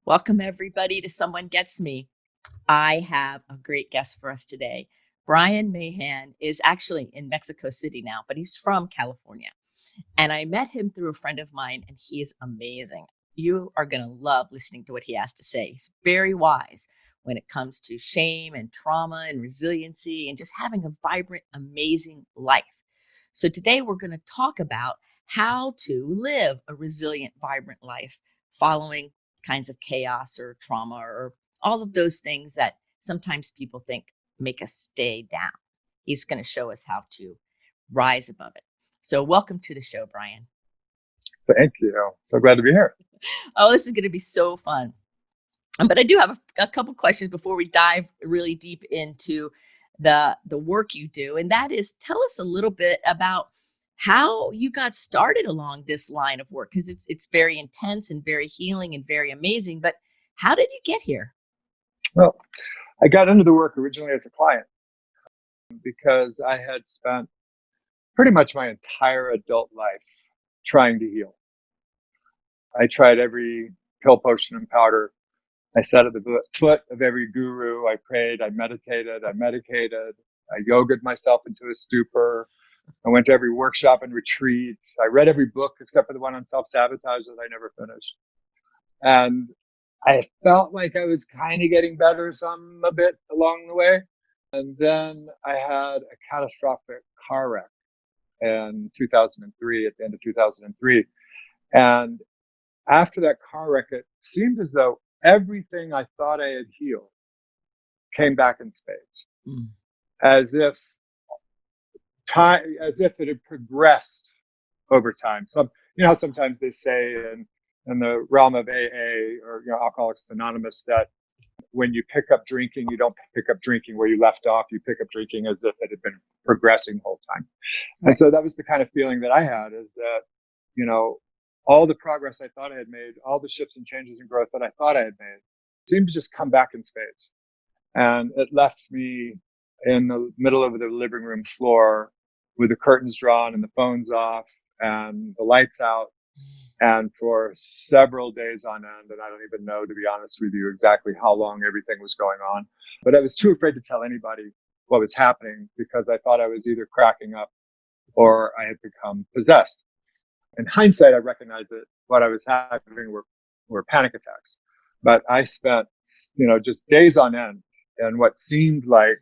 Welcome, everybody, to Someone Gets Me. I have a great guest for us today. Brian Mahan is actually in Mexico City now, but he's from California. And I met him through a friend of mine, and he is amazing. You are going to love listening to what he has to say. He's very wise when it comes to shame and trauma and resiliency and just having a vibrant, amazing life. So today we're going to talk about how to live a resilient, vibrant life following kinds of chaos or trauma or all of those things that sometimes people think make us stay down. He's going to show us how to rise above it. So welcome to the show, Brian. Thank you. So glad to be here. Oh, this is going to be so fun. But I do have a couple questions before we dive really deep into the work you do. And that is, tell us a little bit about how you got started along this line of work, because it's very intense and very healing and very amazing. But how did you get here? Well, I got into the work originally as a client because I had spent pretty much my entire adult life trying to heal. I tried every pill, potion, and powder. I sat at the foot of every guru. I prayed, I meditated, I medicated, I yogaed myself into a stupor. I went to every workshop and retreat. I read every book except for the one on self-sabotage that I never finished. And I felt like I was kind of getting better a bit along the way. And then I had a catastrophic car wreck in 2003, at the end of 2003. And after that car wreck, it seemed as though everything I thought I had healed came back in spades, as if it had progressed over time. How sometimes they say in the realm of AA or Alcoholics Anonymous that when you pick up drinking, you don't pick up drinking where you left off. You pick up drinking as if it had been progressing the whole time. Right. And so that was the kind of feeling that I had, is that, all the progress I thought I had made, all the shifts and changes and growth that I thought I had made seemed to just come back in spades. And it left me in the middle of the living room floor with the curtains drawn and the phones off and the lights out. And for several days on end, and I don't even know, to be honest with you, exactly how long everything was going on. But I was too afraid to tell anybody what was happening because I thought I was either cracking up or I had become possessed. In hindsight, I recognized that what I was having were panic attacks. But I spent, just days on end in what seemed like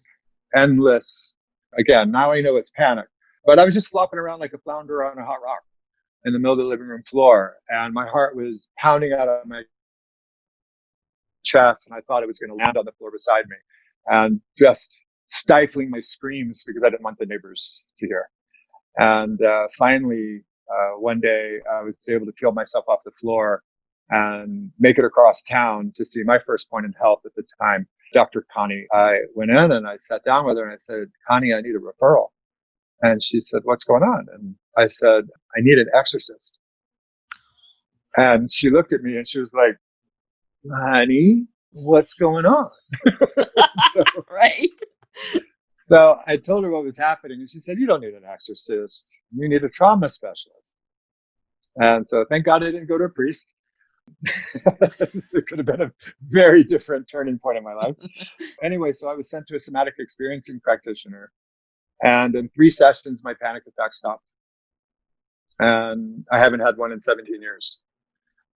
endless. Again, now I know it's panic, but I was just flopping around like a flounder on a hot rock in the middle of the living room floor. And my heart was pounding out of my chest, and I thought it was going to land on the floor beside me, and just stifling my screams because I didn't want the neighbors to hear. And finally, one day I was able to peel myself off the floor and make it across town to see my first point in health at the time, Dr. Connie. I went in and I sat down with her and I said, "Connie, I need a referral." And she said, "What's going on?" And I said, "I need an exorcist." And she looked at me and she was like, "Honey, what's going on?" Right. So I told her what was happening, and she said, "You don't need an exorcist. You need a trauma specialist." And so thank God I didn't go to a priest. It could have been a very different turning point in my life. Anyway, so I was sent to a Somatic Experiencing Practitioner. And in 3 sessions, my panic attack stopped. And I haven't had one in 17 years.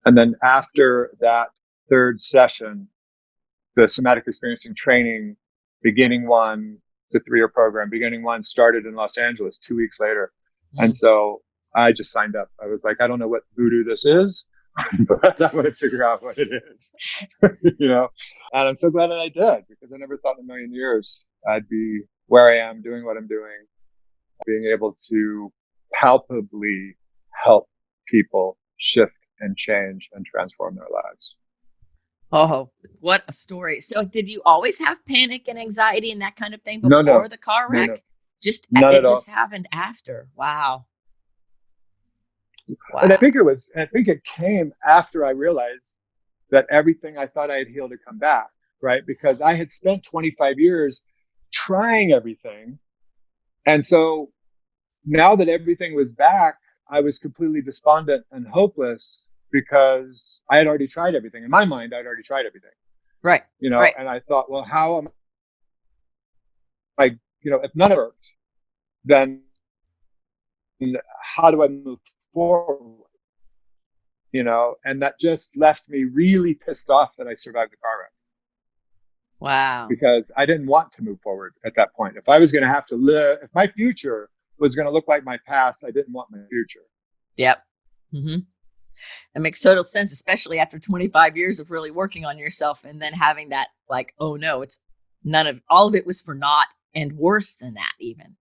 And then after that 3rd session, the Somatic Experiencing Training, beginning one, it's a 3-year program, beginning one started in Los Angeles 2 weeks later. And so I just signed up. I was like, I don't know what voodoo this is, but I'm going to figure out what it is, And I'm so glad that I did, because I never thought in a million years I'd be where I am, doing what I'm doing, being able to palpably help people shift and change and transform their lives. Oh, what a story. So did you always have panic and anxiety and that kind of thing before the car wreck? No. It just happened after. Wow. And I think it came after I realized that everything I thought I had healed had come back, right? Because I had spent 25 years trying everything. And so now that everything was back, I was completely despondent and hopeless because I had already tried everything. In my mind, I'd already tried everything, Right. Right. and I thought, well, how am I, if none of it worked, then how do I move forward? And that just left me really pissed off that I survived the car wreck, Wow. because I didn't want to move forward at that point. If I was going to have to live, if my future was going to look like my past, I didn't want my future. Yep. Mm-hmm. It makes total sense, especially after 25 years of really working on yourself and then having that, like, oh no, it's all of it was for naught, and worse than that even.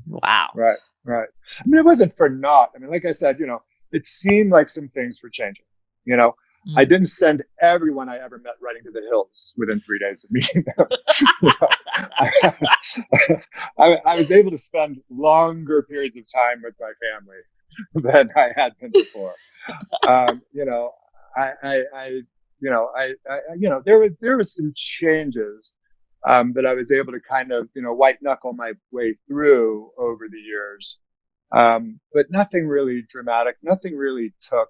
Wow. Right. I mean, it wasn't for naught. I mean, like I said, it seemed like some things were changing. I didn't send everyone I ever met running to the hills within 3 days of meeting them. I was able to spend longer periods of time with my family than I had been before. There was some changes that I was able to kind of, white knuckle my way through over the years. But nothing really dramatic, nothing really took,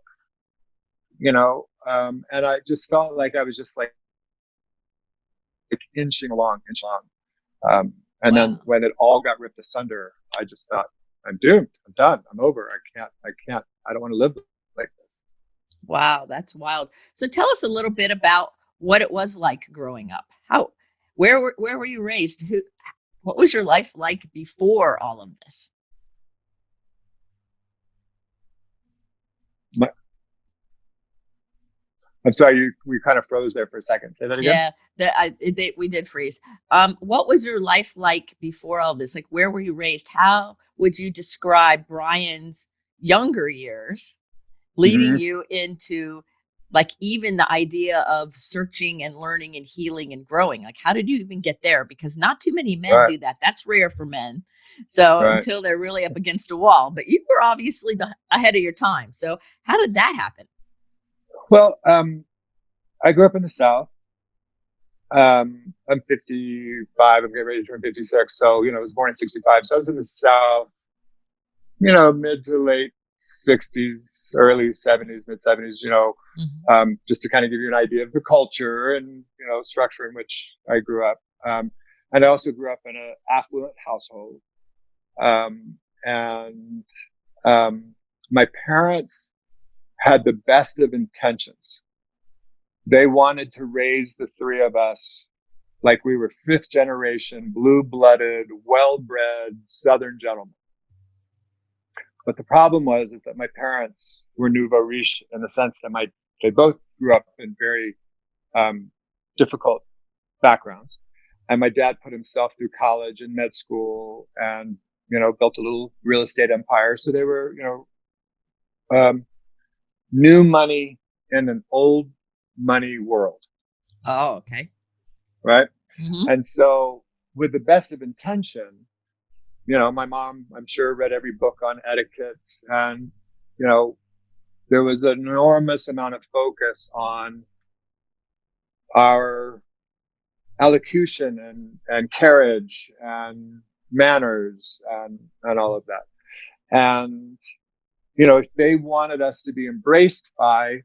and I just felt like I was just like inching along. And Wow. then when it all got ripped asunder, I just thought, I'm doomed. I'm done. I'm over. I don't want to live like this. Wow, that's wild. So tell us a little bit about what it was like growing up. Where were you raised? What was your life like before all of this? I'm sorry, we kind of froze there for a second. Say that again. Yeah, we did freeze. What was your life like before all this? Like, where were you raised? How would you describe Brian's younger years leading Mm-hmm. you into, like, even the idea of searching and learning and healing and growing? Like, how did you even get there? Because not too many men Right. do that. That's rare for men. So Right. until they're really up against a wall, but you were obviously ahead of your time. So how did that happen? Well, I grew up in the South. I'm 55. I'm getting ready to turn 56. So, I was born in 65. So I was in the South, mid to late 60s, early 70s, mid 70s, just to kind of give you an idea of the culture and, structure in which I grew up. And I also grew up in an affluent household. And my parents had the best of intentions. They wanted to raise the three of us like we were fifth generation, blue-blooded, well-bred Southern gentlemen. But the problem is that my parents were nouveau riche in the sense that they both grew up in very difficult backgrounds. And my dad put himself through college and med school and, built a little real estate empire. So they were, new money in an old money world. Oh, okay. Right. Mm-hmm. And so with the best of intention, my mom, I'm sure, read every book on etiquette, and, there was an enormous amount of focus on our elocution and carriage and manners and all of that. And, if they wanted us to be embraced by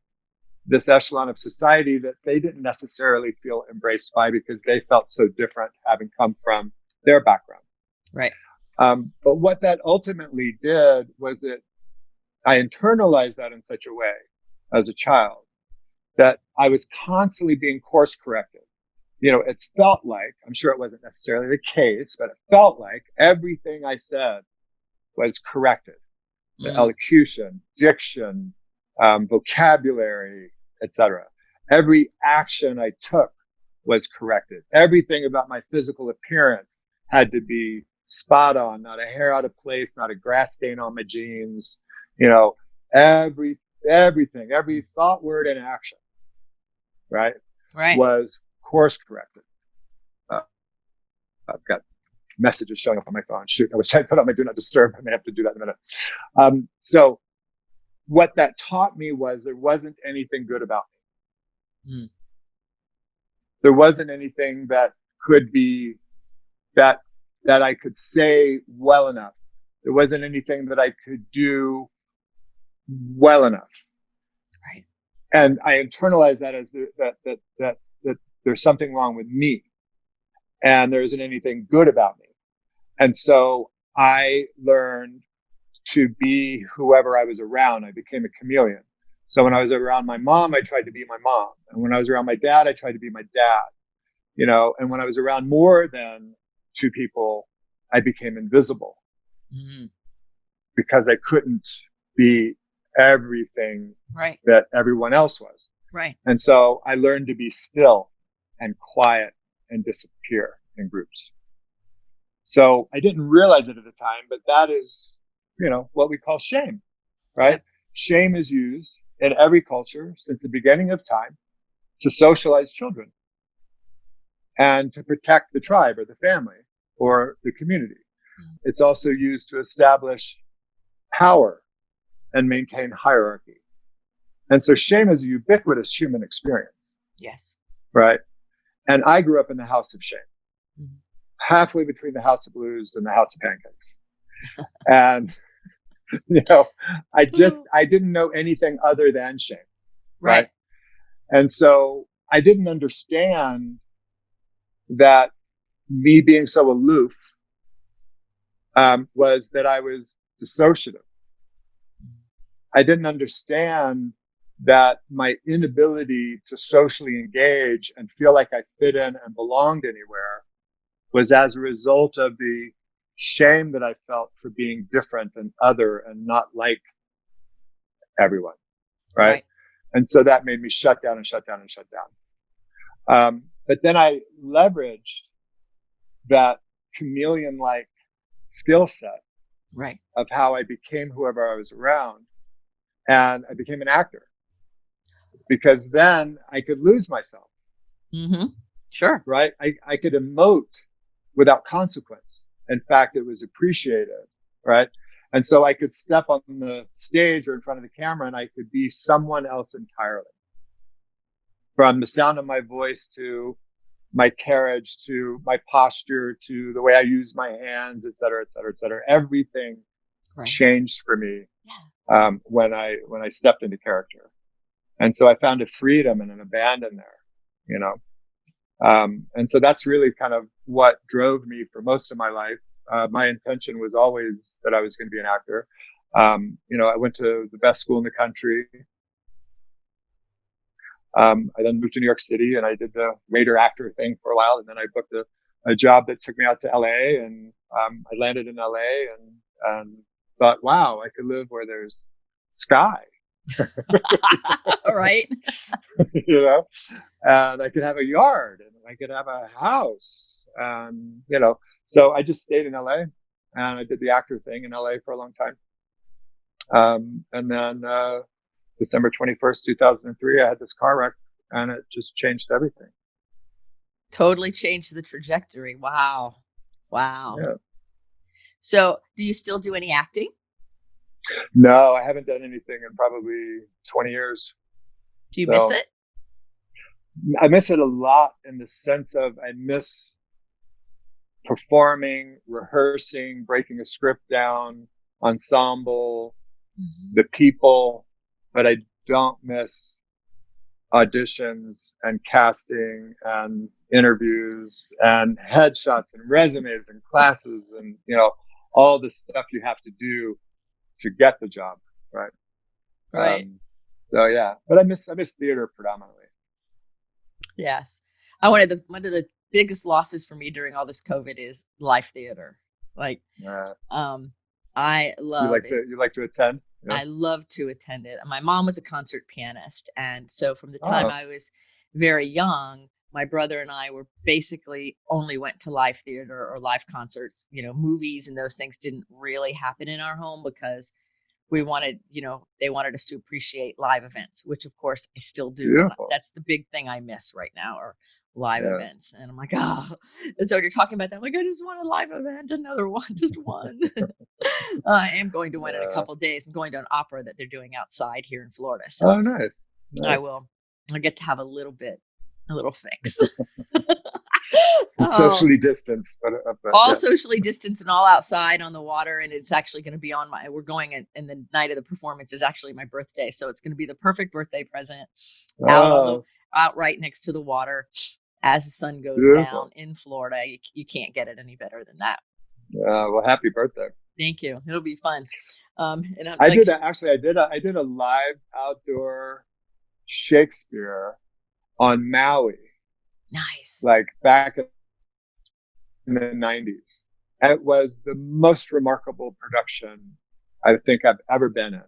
this echelon of society that they didn't necessarily feel embraced by because they felt so different having come from their background. Right. But what that ultimately did was that I internalized that in such a way as a child that I was constantly being course corrected. It felt like, I'm sure it wasn't necessarily the case, but it felt like everything I said was corrected. The elocution, diction, vocabulary, etc. Every action I took was corrected. Everything about my physical appearance had to be spot on, not a hair out of place, not a grass stain on my jeans. Everything, every thought, word, and action, right, was course corrected. I've got messages showing up on my phone. Shoot, I wish I'd put on my do not disturb. I may have to do that in a minute. So what that taught me was there wasn't anything good about me. There wasn't anything that could be that I could say well enough. There wasn't anything that I could do well enough. Right. And I internalized that as that there's something wrong with me and there isn't anything good about me. And so I learned to be whoever I was around. I became a chameleon. So when I was around my mom, I tried to be my mom. And when I was around my dad, I tried to be my dad, and when I was around more than two people, I became invisible because I couldn't be everything Right. that everyone else was. Right. And so I learned to be still and quiet and disappear in groups. So I didn't realize it at the time, but that is, what we call shame, right? Yep. Shame is used in every culture since the beginning of time to socialize children and to protect the tribe or the family or the community. It's also used to establish power and maintain hierarchy. And so shame is a ubiquitous human experience. Yes. Right. And I grew up in the house of shame, halfway between the house of blues and the house of pancakes. And, I didn't know anything other than shame. Right. And so I didn't understand that me being so aloof was that I was dissociative. I didn't understand that my inability to socially engage and feel like I fit in and belonged anywhere was as a result of the shame that I felt for being different and other and not like everyone. Right. And so that made me shut down and shut down and shut down. But then I leveraged that chameleon-like skill set of how I became whoever I was around, and I became an actor because then I could lose myself. Sure. Right. I could emote without consequence. In fact, it was appreciated. Right. And so I could step on the stage or in front of the camera and I could be someone else entirely. From the sound of my voice to my carriage, to my posture, to the way I use my hands, et cetera, et cetera, et cetera. Everything changed for me when I stepped into character. And so I found a freedom and an abandon there, and so that's really kind of what drove me for most of my life. My intention was always that I was going to be an actor. I went to the best school in the country. I then moved to New York City and I did the waiter actor thing for a while. And then I booked a job that took me out to LA, and I landed in LA and thought, wow, I could live where there's sky. Right. And I could have a yard and I could have a house. So I just stayed in LA and I did the actor thing in LA for a long time. And then, December 21st, 2003, I had this car wreck and it just changed everything. Totally changed the trajectory. Wow. Yeah. So do you still do any acting? No, I haven't done anything in probably 20 years. Do you miss it? I miss it a lot in the sense of I miss performing, rehearsing, breaking a script down, ensemble, the people, but I don't miss auditions and casting and interviews and headshots and resumes and classes and, all the stuff you have to do to get the job. Right. So yeah, but I miss theater predominantly. Yes. One of the biggest losses for me during all this COVID is live theater. I love You like to attend? Yeah. I love to attend it. My mom was a concert pianist. And so from the time I was very young, my brother and I were basically only went to live theater or live concerts. Movies and those things didn't really happen in our home because we wanted, they wanted us to appreciate live events, which of course I still do. Beautiful. That's the big thing I miss right now are live events. And I'm like, and so you're talking about that. I'm like, I just want a live event, another one, just one. I am going to one in a couple of days. I'm going to an opera that they're doing outside here in Florida. So nice. I will. I get to have a little fix. It's Oh, socially distanced, but all yeah. socially distanced and all outside on the water. And it's actually going to be we're going in the night of the performance is actually my birthday. So it's going to be the perfect birthday present out Oh, out right next to the water as the sun goes down beautiful. in Florida. You can't get it any better than that. Well, happy birthday. Thank you. It'll be fun. And I'm I like, did I did a live outdoor Shakespeare on Maui, nice. like back in the 90s. It was the most remarkable production I think I've ever been in.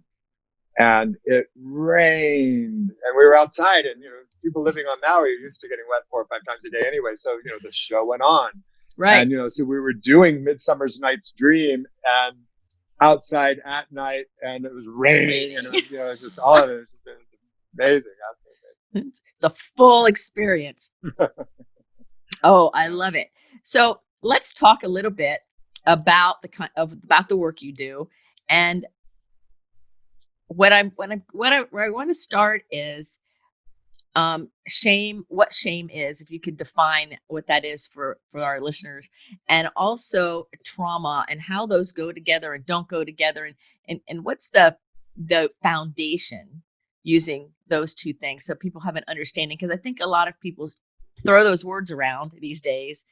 And it rained and we were outside, and people living on Maui are used to getting wet 4 or 5 times a day anyway. So the show went on. Right. And so we were doing Midsummer's Night's Dream and outside at night, and it was raining, and it was it was just all of it was just amazing. It's a full experience. Oh, I love it. So let's talk a little bit about about the work you do. And where I want to start is shame, what shame is, if you could define what that is for our listeners, and also trauma and how those go together and don't go together, and what's the foundation using those two things so people have an understanding, because I think a lot of people throw those words around these days,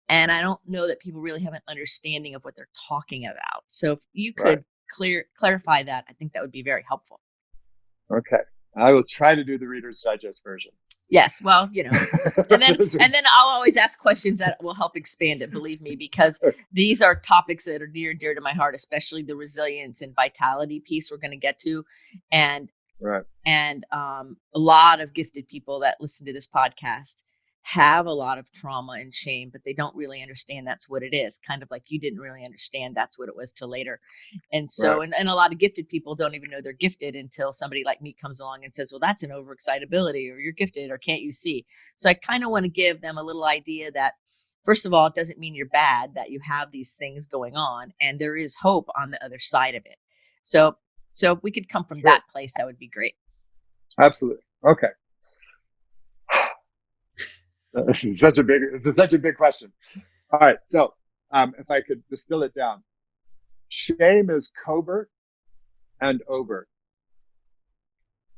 and I don't know that people really have an understanding of what they're talking about. So if you Right. could clarify that, I think that would be very helpful. Okay. I will try to do the Reader's Digest version. Yes, well, and then I'll always ask questions that will help expand it, believe me, because these are topics that are near and dear to my heart, especially the resilience and vitality piece we're going to get to. And right. And a lot of gifted people that listen to this podcast have a lot of trauma and shame, but they don't really understand that's what it is. Kind of like you didn't really understand that's what it was till later. And so, Right. and a lot of gifted people don't even know they're gifted until somebody like me comes along and says, well, that's an overexcitability, or you're gifted, or can't you see? So I kind of want to give them a little idea that, first of all, it doesn't mean you're bad, that you have these things going on, and there is hope on the other side of it. So if we could come from that place, that would be great. Absolutely. Okay. This is such a big question. All right. So, if I could distill it down, shame is covert and overt.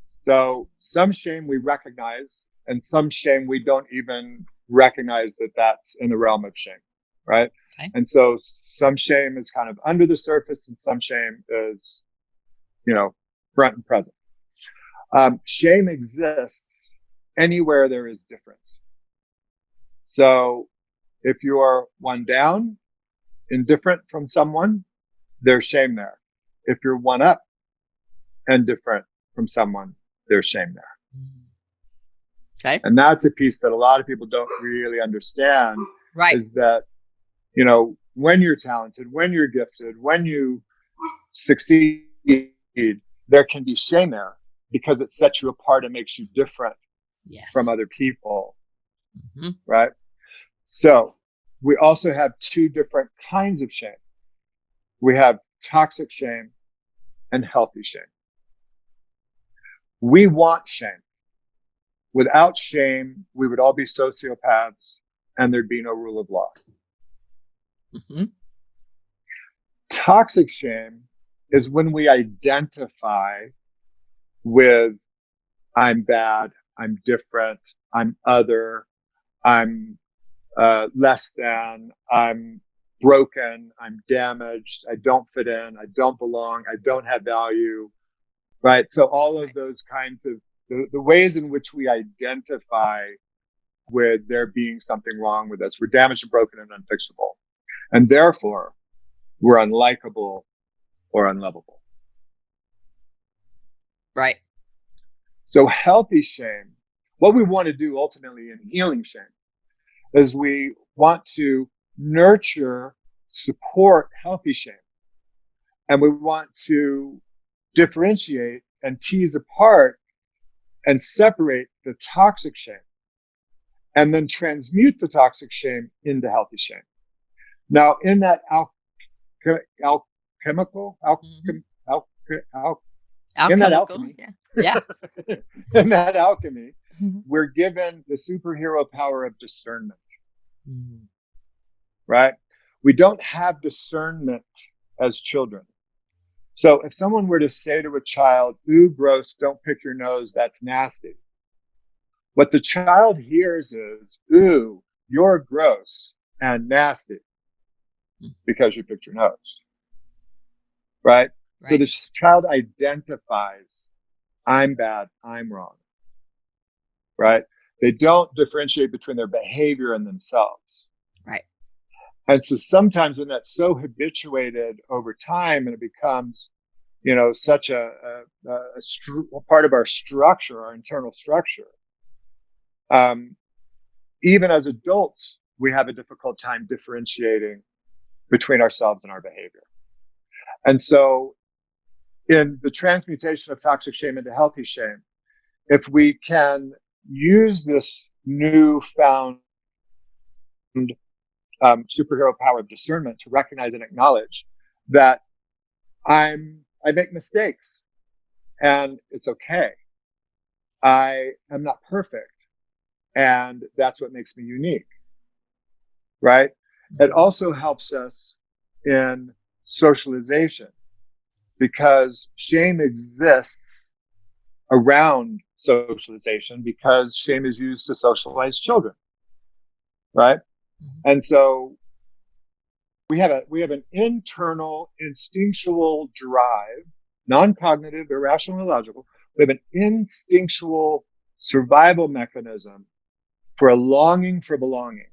So some shame we recognize, and some shame we don't even recognize that that's in the realm of shame. Right. Okay. And so some shame is kind of under the surface, and some shame is, front and present. Shame exists anywhere there is difference. So if you are one down, indifferent from someone, there's shame there. If you're one up and different from someone, there's shame there. Okay. And that's a piece that a lot of people don't really understand. Right. Is that, when you're talented, when you're gifted, when you succeed, there can be shame there because it sets you apart and makes you different from other people. Mm-hmm. Right? So we also have two different kinds of shame. We have toxic shame and healthy shame. We want shame. Without shame, we would all be sociopaths and there'd be no rule of law. Mm-hmm. Toxic shame is when we identify with I'm bad, I'm different, I'm other, I'm less than, I'm broken, I'm damaged, I don't fit in, I don't belong, I don't have value, right? So all of those kinds of the ways in which we identify with there being something wrong with us, we're damaged and broken and unfixable. And therefore, we're unlikable or unlovable. Right. So healthy shame, what we want to do ultimately in healing shame is we want to nurture, support healthy shame. And we want to differentiate and tease apart and separate the toxic shame and then transmute the toxic shame into healthy shame. Now, in that in that alchemy, yeah. in that alchemy, we're given the superhero power of discernment. Mm. right? We don't have discernment as children. So if someone were to say to a child, ooh, gross, don't pick your nose, that's nasty. What the child hears is, ooh, you're gross and nasty because you picked your nose, right? So Right. the child identifies, I'm bad, I'm wrong, right? They don't differentiate between their behavior and themselves. Right. And so sometimes when that's so habituated over time and it becomes, such a part of our structure, our internal structure, even as adults, we have a difficult time differentiating between ourselves and our behavior. And so in the transmutation of toxic shame into healthy shame, if we can use this newfound superhero power of discernment to recognize and acknowledge that I make mistakes and it's okay. I am not perfect. And that's what makes me unique, right? It also helps us in socialization because shame exists around socialization because shame is used to socialize children, right? Mm-hmm. And so we have an internal instinctual drive, non-cognitive, irrational, illogical. We have an instinctual survival mechanism for a longing for belonging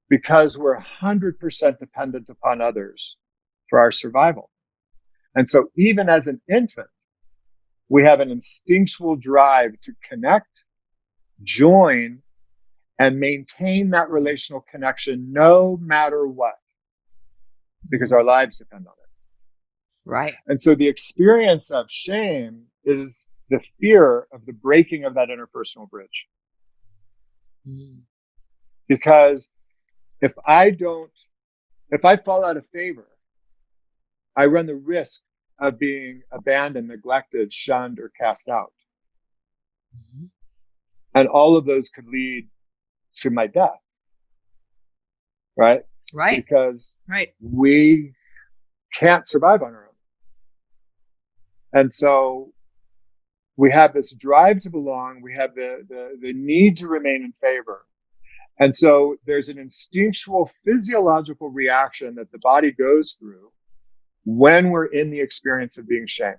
because we're 100% dependent upon others for our survival. And so even as an infant, we have an instinctual drive to connect, join, and maintain that relational connection no matter what, because our lives depend on it. Right. And so the experience of shame is the fear of the breaking of that interpersonal bridge. Mm. Because if I fall out of favor, I run the risk of being abandoned, neglected, shunned, or cast out. Mm-hmm. And all of those could lead to my death, right? Right. Because Right. we can't survive on our own. And so we have this drive to belong. We have the need to remain in favor. And so there's an instinctual physiological reaction that the body goes through when we're in the experience of being shamed.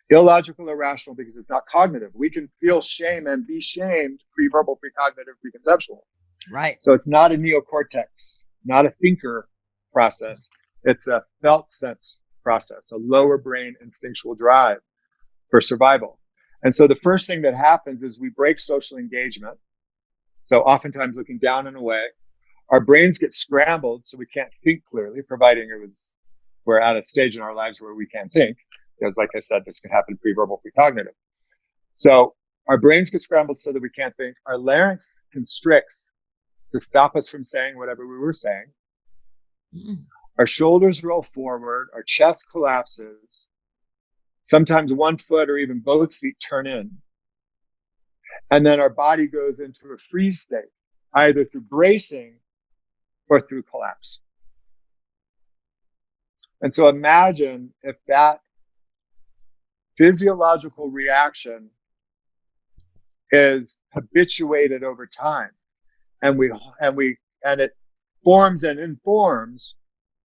Illogical, irrational, because it's not cognitive. We can feel shame and be shamed, pre-verbal, pre-cognitive, pre-conceptual. Right. So it's not a neocortex, not a thinker process. It's a felt sense process, a lower brain instinctual drive for survival. And so the first thing that happens is we break social engagement. So oftentimes looking down and away, our brains get scrambled so we can't think clearly, providing we're at a stage in our lives where we can't think. Because like I said, this can happen pre-verbal, pre-cognitive. So our brains get scrambled so that we can't think. Our larynx constricts to stop us from saying whatever we were saying. Mm. Our shoulders roll forward, our chest collapses. Sometimes one foot or even both feet turn in. And then our body goes into a freeze state, either through bracing or through collapse. And so imagine if that physiological reaction is habituated over time and it forms and informs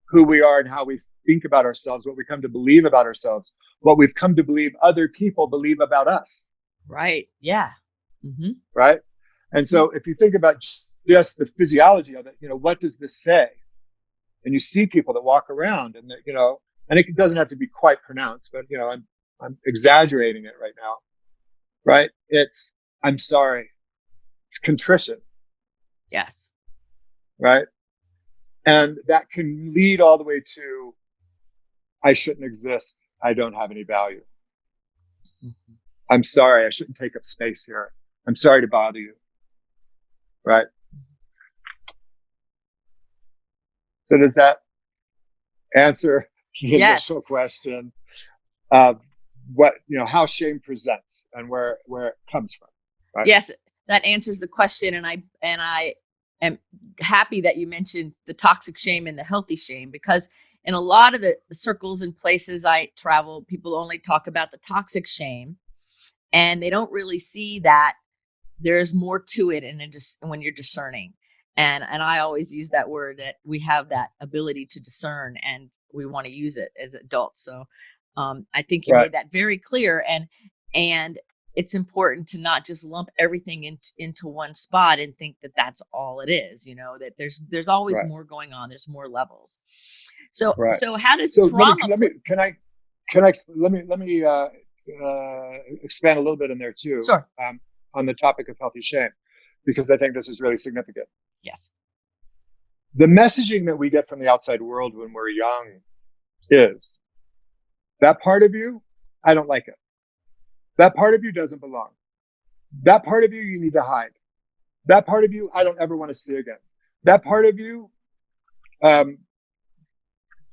who we are and how we think about ourselves, what we come to believe about ourselves, what we've come to believe other people believe about us. Right. Yeah. Mm-hmm. Right. And so if you think about just the physiology of it, what does this say? And you see people that walk around and, and it doesn't have to be quite pronounced, but, I'm exaggerating it right now. Right. It's, I'm sorry. It's contrition. Yes. Right. And that can lead all the way to, I shouldn't exist. I don't have any value. Mm-hmm. I'm sorry. I shouldn't take up space here. I'm sorry to bother you. Right. So does that answer the initial question of how shame presents and where it comes from? Right? Yes. that answers the question. And I am happy that you mentioned the toxic shame and the healthy shame, because in a lot of the circles and places I travel, people only talk about the toxic shame, and they don't really see that there's more to it. And just when you're discerning, and I always use that word, that we have that ability to discern, and we want to use it as adults. So I think you Right. made that very clear. And it's important to not just lump everything into one spot and think that that's all it is, that there's always Right. more going on. There's more levels. So Right. so how does So trauma let me expand a little bit in there too, Sure. on the topic of healthy shame, because I think this is really significant. Yes. The messaging that we get from the outside world when we're young is that part of you, I don't like it. That part of you doesn't belong. That part of you need to hide. That part of you, I don't ever want to see again. That part of you,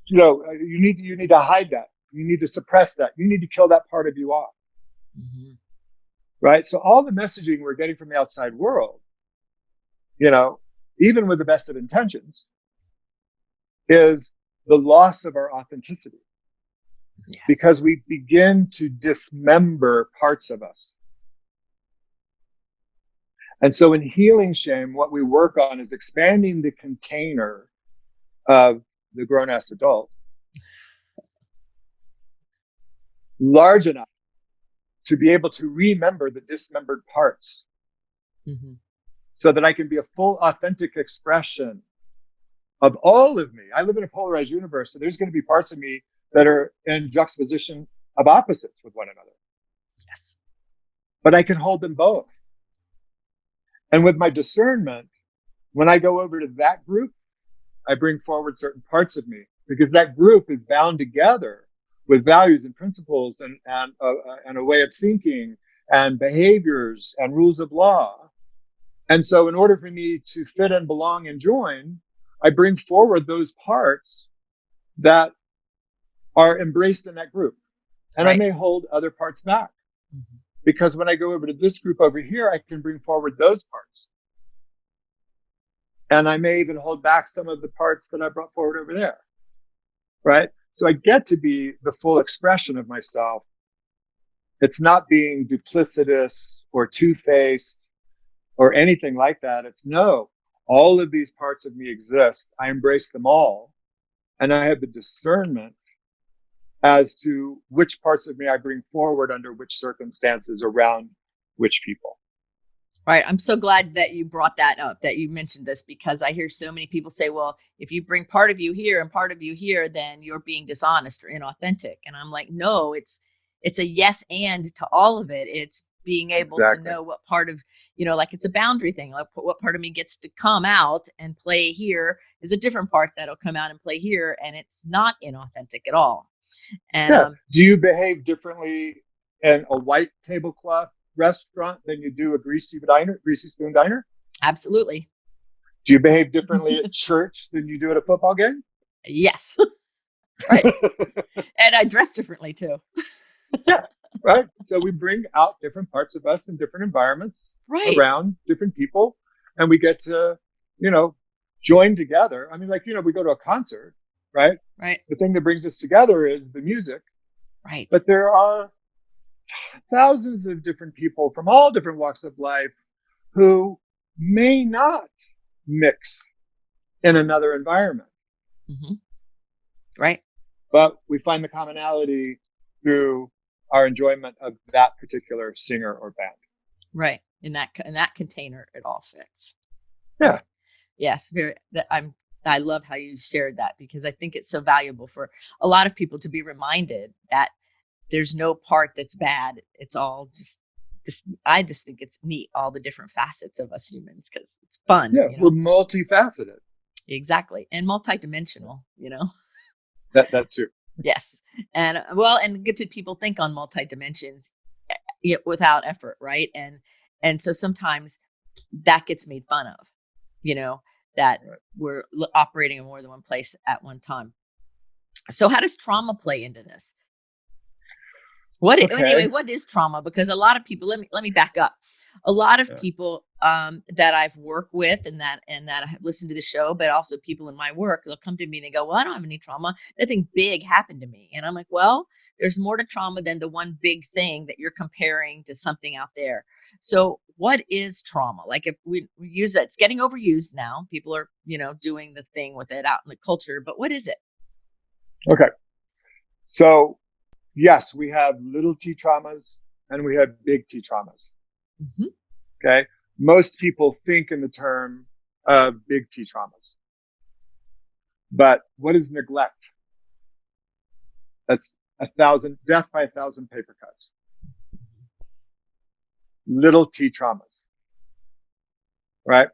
you need to hide that. You need to suppress that. You need to kill that part of you off. Mm-hmm. Right? So all the messaging we're getting from the outside world, even with the best of intentions, is the loss of our authenticity. Yes. Because we begin to dismember parts of us. And so in healing shame, what we work on is expanding the container of the grown-ass adult large enough to be able to remember the dismembered parts, Mm-hmm. so that I can be a full, authentic expression of all of me. I live in a polarized universe, so there's going to be parts of me that are in juxtaposition of opposites with one another. Yes. But I can hold them both. And with my discernment, when I go over to that group, I bring forward certain parts of me, because that group is bound together with values and principles and a way of thinking and behaviors and rules of law. And so in order for me to fit and belong and join, I bring forward those parts that are embraced in that group. And Right. I may hold other parts back, Mm-hmm. because when I go over to this group over here, I can bring forward those parts. And I may even hold back some of the parts that I brought forward over there. Right? So I get to be the full expression of myself. It's not being duplicitous or two-faced or anything like that. It's no, all of these parts of me exist. I embrace them all. And I have the discernment as to which parts of me I bring forward under which circumstances around which people. Right. I'm so glad that you brought that up, that you mentioned this, because I hear so many people say, well, if you bring part of you here and part of you here, then you're being dishonest or inauthentic. And I'm like, no, it's a yes and to all of it. It's being able Exactly. to know what part of, like it's a boundary thing, like what part of me gets to come out and play here is a different part that'll come out and play here. And it's not inauthentic at all. And yeah. Do you behave differently in a white tablecloth restaurant than you do a greasy spoon diner? Absolutely. Do you behave differently at church than you do at a football game? Yes. Right. And I dress differently too. Yeah. Right. So we bring out different parts of us in different environments, right, around different people, and we get to, join together. I mean, we go to a concert, right? Right. The thing that brings us together is the music. Right. But there are thousands of different people from all different walks of life who may not mix in another environment. Mm-hmm. Right. But we find the commonality through our enjoyment of that particular singer or band. Right. In that container, it all fits. Yeah. Right. Yes. I love how you shared that, because I think it's so valuable for a lot of people to be reminded that there's no part that's bad. It's all just this. I just think it's neat, all the different facets of us humans, because it's fun. Yeah. We're multifaceted. Exactly. And multidimensional, That too. Yes. And gifted people think on multi-dimensions without effort. Right. And so sometimes that gets made fun of, that right. we're operating in more than one place at one time. So how does trauma play into this? Okay. What is trauma? Because a lot of people, let me back up. A lot of Yeah. people that I've worked with and that I have listened to the show, but also people in my work, they'll come to me and they go, "Well, I don't have any trauma. Nothing big happened to me." And I'm like, "Well, there's more to trauma than the one big thing that you're comparing to something out there." So, what is trauma? Like, if we use that, it's getting overused now. People are, doing the thing with it out in the culture, but what is it? Okay. So yes, we have little t traumas and we have big T traumas. Mhm. Okay. Most people think in the term of big T traumas. But what is neglect? That's death by 1,000 paper cuts. Little T traumas, right?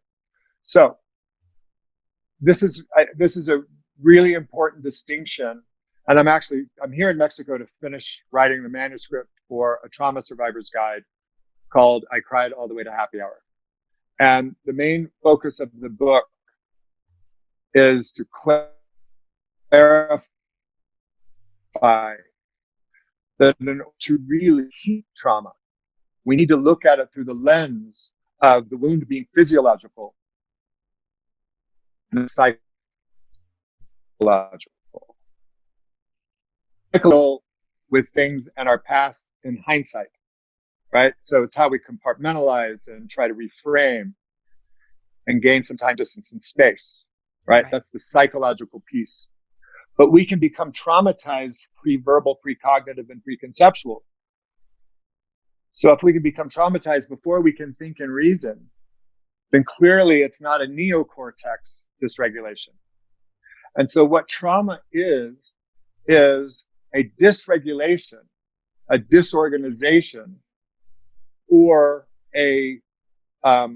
So this is a really important distinction. And I'm here in Mexico to finish writing the manuscript for a trauma survivor's guide called I Cried All the Way to Happy Hour. And the main focus of the book is to clarify that to really heal trauma, we need to look at it through the lens of the wound being physiological and psychological. Psychological with things and our past in hindsight, right? So it's how we compartmentalize and try to reframe and gain some time, distance, and space, right? That's the psychological piece. But we can become traumatized pre-verbal, precognitive, and preconceptual. So if we can become traumatized before we can think and reason, then clearly it's not a neocortex dysregulation. And so what trauma is a dysregulation, a disorganization, or like a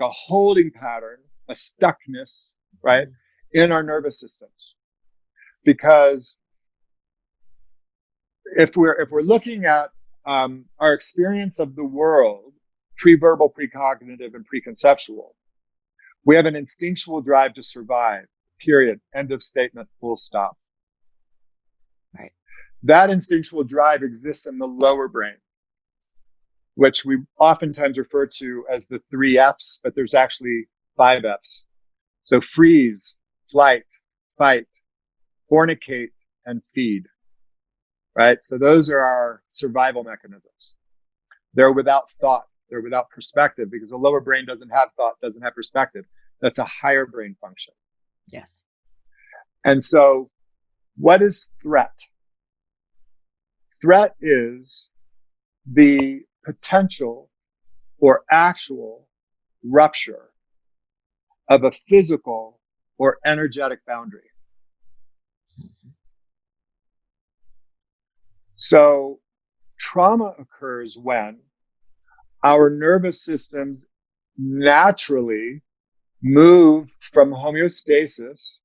holding pattern, a stuckness, right, in our nervous systems. Because if we're looking at our experience of the world, pre-verbal, precognitive, and preconceptual, we have an instinctual drive to survive, period, end of statement, full stop. Right. That instinctual drive exists in the lower brain, which we oftentimes refer to as the 3 Fs, but there's actually 5 Fs. So freeze, flight, fight, fornicate, and feed, right? So those are our survival mechanisms. They're without thought. They're without perspective because the lower brain doesn't have thought, doesn't have perspective. That's a higher brain function. Yes. And so what is threat? Threat is the potential or actual rupture of a physical or energetic boundary. So trauma occurs when our nervous systems naturally move from homeostasis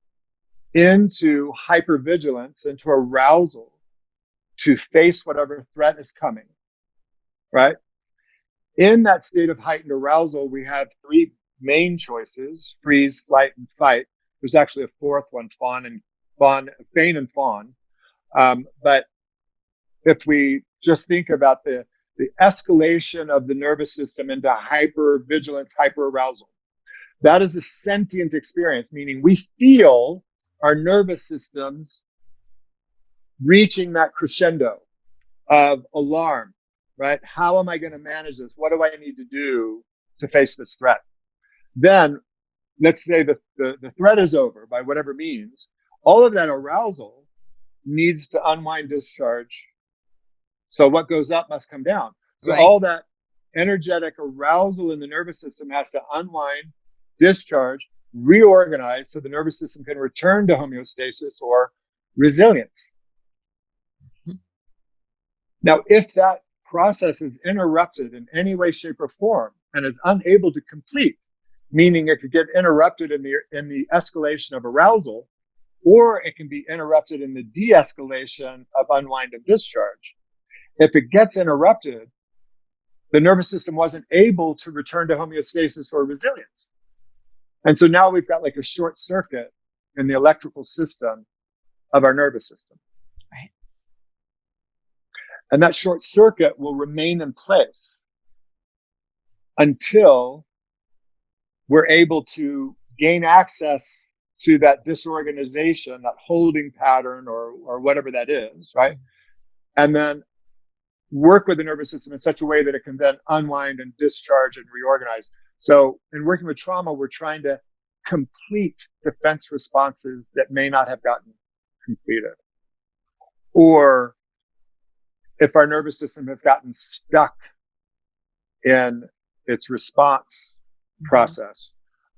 into hypervigilance, into arousal to face whatever threat is coming, right? In that state of heightened arousal, we have 3 main choices: freeze, flight, and fight. There's actually a 4th one, feign and fawn. But if we just think about the escalation of the nervous system into hypervigilance, hyperarousal, that is a sentient experience, meaning we feel our nervous systems reaching that crescendo of alarm, right? How am I going to manage this? What do I need to do to face this threat? Then let's say the threat is over by whatever means. All of that arousal needs to unwind, discharge. So what goes up must come down. So all that energetic arousal in the nervous system has to unwind, discharge, reorganize so the nervous system can return to homeostasis or resilience. Mm-hmm. Now, if that process is interrupted in any way, shape, or form and is unable to complete, meaning it could get interrupted in the escalation of arousal, or it can be interrupted in the de-escalation of unwind and discharge. If it gets interrupted, the nervous system wasn't able to return to homeostasis or resilience. And so now we've got like a short circuit in the electrical system of our nervous system. Right. And that short circuit will remain in place until we're able to gain access to that disorganization, that holding pattern, or whatever that is, right? And then work with the nervous system in such a way that it can then unwind and discharge and reorganize. So in working with trauma, we're trying to complete defense responses that may not have gotten completed. Or if our nervous system has gotten stuck in its response process,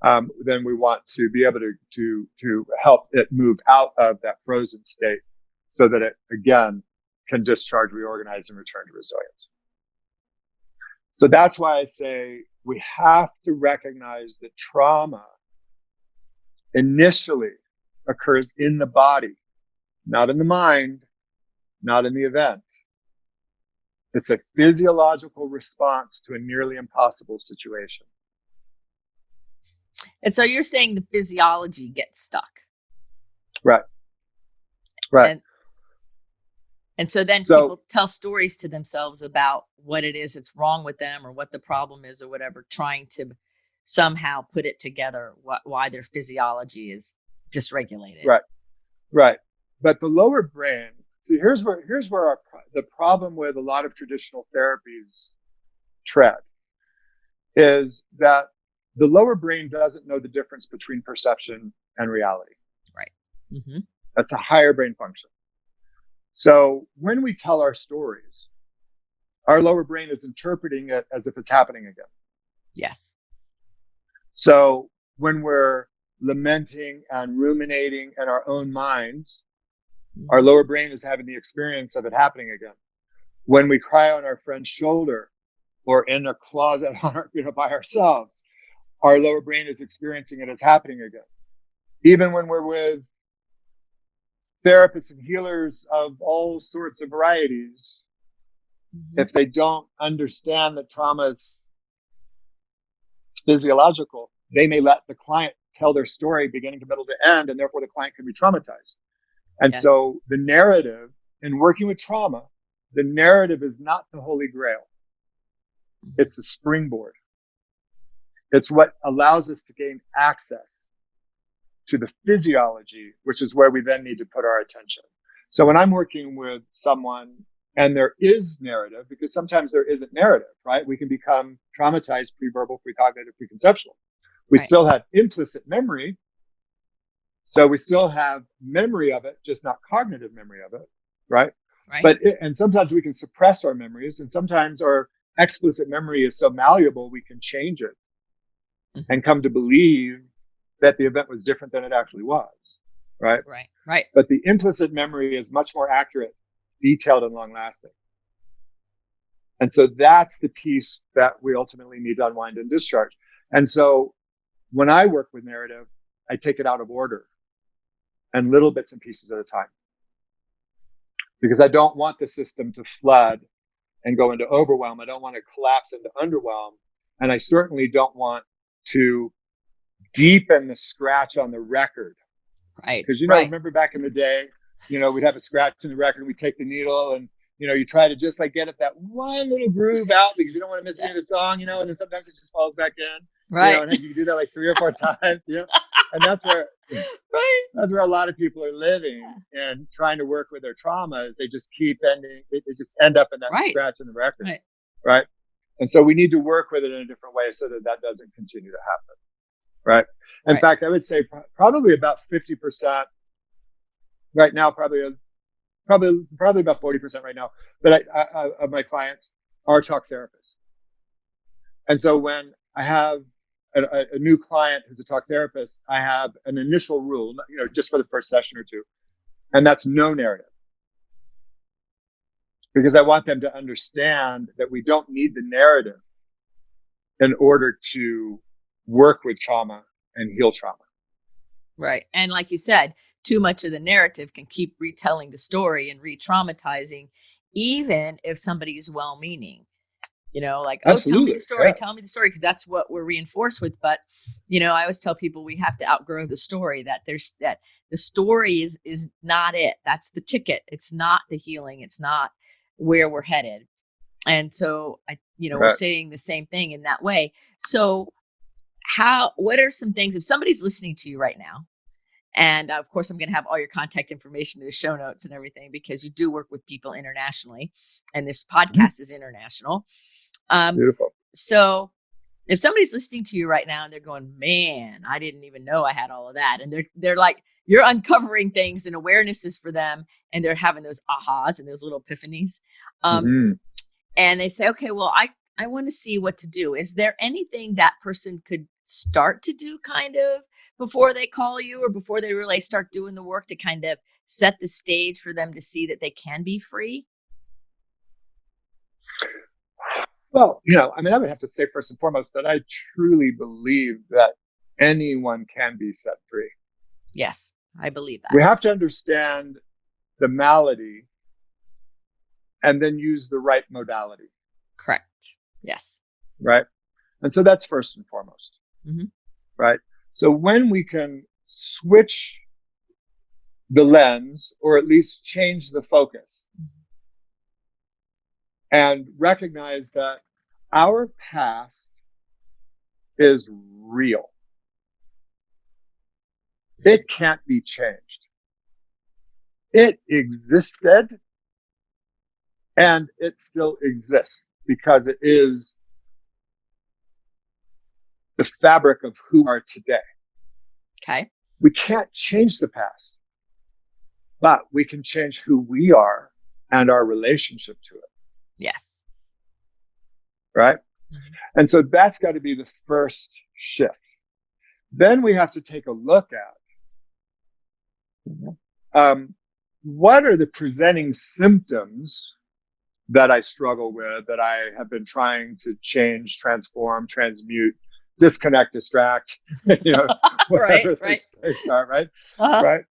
then we want to be able to help it move out of that frozen state so that it, again, can discharge, reorganize, and return to resilience. So that's why I say we have to recognize that trauma initially occurs in the body, not in the mind, not in the event. It's a physiological response to a nearly impossible situation. And so you're saying the physiology gets stuck. Right. Right. And so then people tell stories to themselves about what it is that's wrong with them or what the problem is or whatever, trying to somehow put it together, why their physiology is dysregulated. Right. Right. But the lower brain, see, here's where the problem with a lot of traditional therapies tread is that the lower brain doesn't know the difference between perception and reality. Right. Mm-hmm. That's a higher brain function. So when we tell our stories, our lower brain is interpreting it as if it's happening again. Yes. So when we're lamenting and ruminating in our own minds, our lower brain is having the experience of it happening again. When we cry on our friend's shoulder or in a closet by ourselves, our lower brain is experiencing it as happening again. Even when we're with therapists and healers of all sorts of varieties, if they don't understand that trauma is physiological, they may let the client tell their story beginning to middle to end, and therefore the client can be traumatized. And so the narrative in working with trauma, the narrative is not the holy grail. It's a springboard. It's what allows us to gain access to the physiology, which is where we then need to put our attention. So when I'm working with someone and there is narrative, because sometimes there isn't narrative, right? We can become traumatized, pre-verbal, pre-cognitive, pre-conceptual. We still have implicit memory. So we still have memory of it, just not cognitive memory of it, right? But and sometimes we can suppress our memories, and sometimes our explicit memory is so malleable we can change it and come to believe that the event was different than it actually was, right? Right. But the implicit memory is much more accurate, detailed, and long-lasting. And so that's the piece that we ultimately need to unwind and discharge. And so when I work with narrative, I take it out of order and little bits and pieces at a time, because I don't want the system to flood and go into overwhelm. I don't want to collapse into underwhelm. And I certainly don't want to deepen the scratch on the record. Right. Because, remember back in the day, we'd have a scratch in the record and we'd take the needle and, you try to just like get it that one little groove out because you don't want to miss any of the song, and then sometimes it just falls back in. Right. And you do that like 3 or 4 times, and that's where, that's where a lot of people are living and trying to work with their trauma. They just keep ending, they just end up in that scratch in the record. Right. And so we need to work with it in a different way so that that doesn't continue to happen. Right. In fact, I would say probably about 50% right now, probably about 40% right now, but of my clients are talk therapists. And so when I have a new client who's a talk therapist, I have an initial rule, just for the first session or two, and that's no narrative. Because I want them to understand that we don't need the narrative in order to work with trauma and heal trauma. Right. And like you said, too much of the narrative can keep retelling the story and re-traumatizing, even if somebody is well-meaning. Like, tell me the story, because that's what we're reinforced with. But, I always tell people we have to outgrow the story, that the story is not it. That's the ticket. It's not the healing. It's not where we're headed. And so we're saying the same thing in that way. So what are some things, if somebody's listening to you right now, and of course I'm going to have all your contact information in the show notes and everything, because you do work with people internationally and this podcast is international. Beautiful. So if somebody's listening to you right now and they're going, man, I didn't even know I had all of that. And they're like, you're uncovering things and awarenesses for them. And they're having those ahas and those little epiphanies. And they say, okay, well, I want to see what to do. Is there anything that person could start to do kind of before they call you, or before they really start doing the work to kind of set the stage for them to see that they can be free? Well, I would have to say first and foremost that I truly believe that anyone can be set free. Yes, I believe that. We have to understand the malady and then use the right modality. Correct. Yes. Right. And so that's first and foremost. Right. So when we can switch the lens, or at least change the focus, and recognize that our past is real. It can't be changed. It existed and it still exists because it is the fabric of who we are today. Okay. We can't change the past, but we can change who we are and our relationship to it. Yes. Right? And so that's got to be the first shift. Then we have to take a look at what are the presenting symptoms that I struggle with, that I have been trying to change, transform, transmute, disconnect, distract, whatever those things are, right? Right?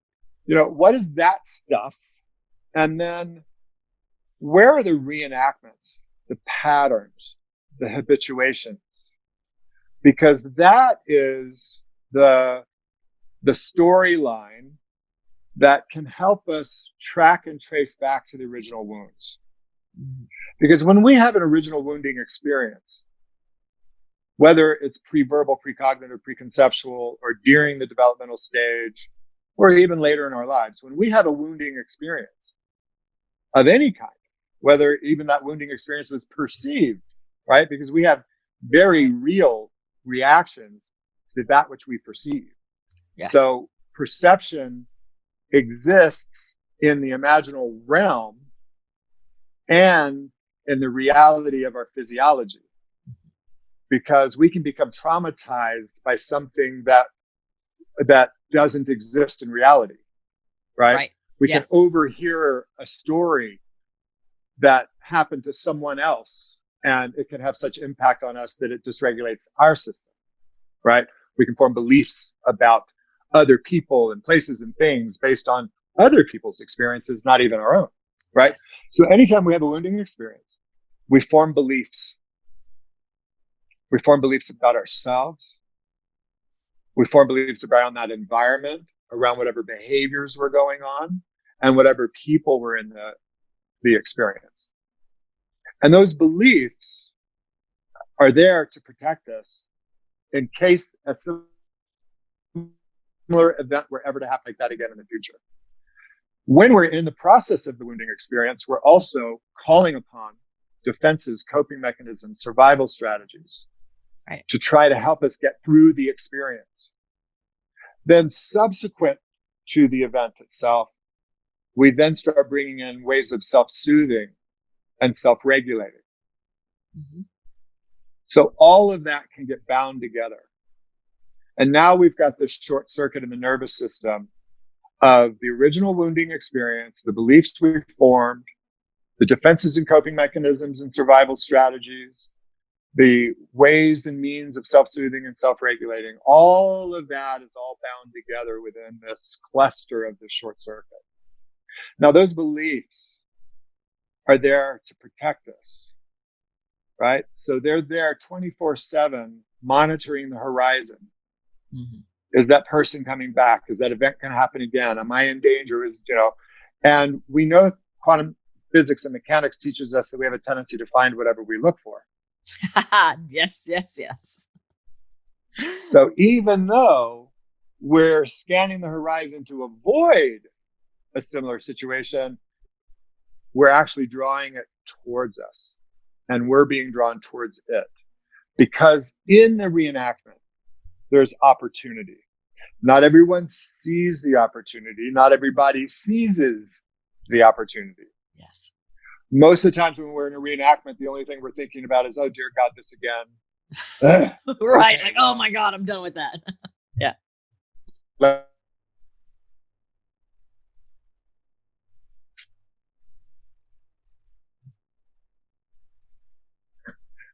What is that stuff? And then where are the reenactments, the patterns, the habituations? Because that is the storyline that can help us track and trace back to the original wounds. Because when we have an original wounding experience, whether it's pre-verbal, precognitive, preconceptual, or during the developmental stage, or even later in our lives, when we have a wounding experience of any kind, whether even that wounding experience was perceived, right? Because we have very real reactions to that which we perceive. Yes. So perception exists in the imaginal realm and in the reality of our physiology, because we can become traumatized by something that doesn't exist in reality, right? We can overhear a story that happened to someone else, and it can have such impact on us that it dysregulates our system, right? We can form beliefs about other people and places and things based on other people's experiences, not even our own, right? Yes. So anytime we have a wounding experience, we form beliefs. We form beliefs about ourselves. We form beliefs around that environment, around whatever behaviors were going on, and whatever people were in the experience. And those beliefs are there to protect us in case a similar event were ever to happen like that again in the future. When we're in the process of the wounding experience, we're also calling upon defenses, coping mechanisms, survival strategies, right, to try to help us get through the experience. Then subsequent to the event itself, we then start bringing in ways of self-soothing and self-regulating. So all of that can get bound together. And now we've got this short circuit in the nervous system of the original wounding experience, the beliefs we formed, the defenses and coping mechanisms and survival strategies, the ways and means of self-soothing and self-regulating. All of that is all bound together within this cluster of the short circuit. Now, those beliefs are there to protect us, right? So they're there 24/7, monitoring the horizon. Is that person coming back? Is that event going to happen again? Am I in danger? And we know quantum physics and mechanics teaches us that we have a tendency to find whatever we look for. Yes, yes, yes. So even though we're scanning the horizon to avoid a similar situation, we're actually drawing it towards us, and we're being drawn towards it. Because in the reenactment, there's opportunity. Not everyone sees the opportunity. Not everybody seizes the opportunity. Yes. Most of the times when we're in a reenactment, the only thing we're thinking about is, oh, dear God, this again. Right. Okay, like, oh my God, I'm done with that. Yeah.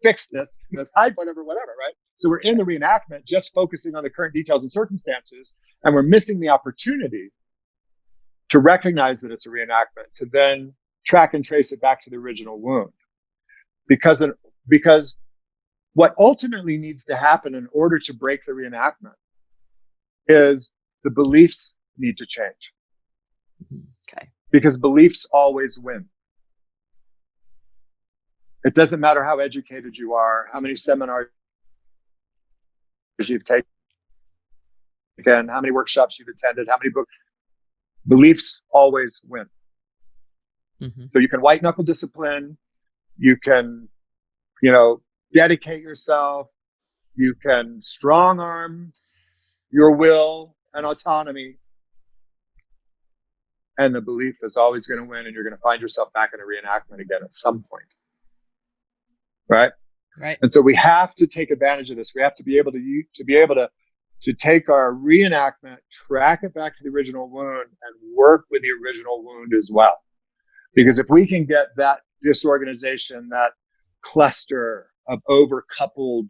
Fix this, hide whatever, right? So we're in the reenactment just focusing on the current details and circumstances, and we're missing the opportunity to recognize that it's a reenactment, to then track and trace it back to the original wound. Because what ultimately needs to happen in order to break the reenactment is the beliefs need to change. Okay. Because beliefs always win. It doesn't matter how educated you are, how many seminars you've taken, how many workshops you've attended, how many books. Beliefs always win. Mm-hmm. So you can white knuckle discipline, you can, dedicate yourself, you can strong arm your will and autonomy, and the belief is always going to win, and you're going to find yourself back in a reenactment again at some point. Right? Right. And so we have to take advantage of this. We have to be able to take our reenactment, track it back to the original wound, and work with the original wound as well. Because if we can get that disorganization, that cluster of overcoupled,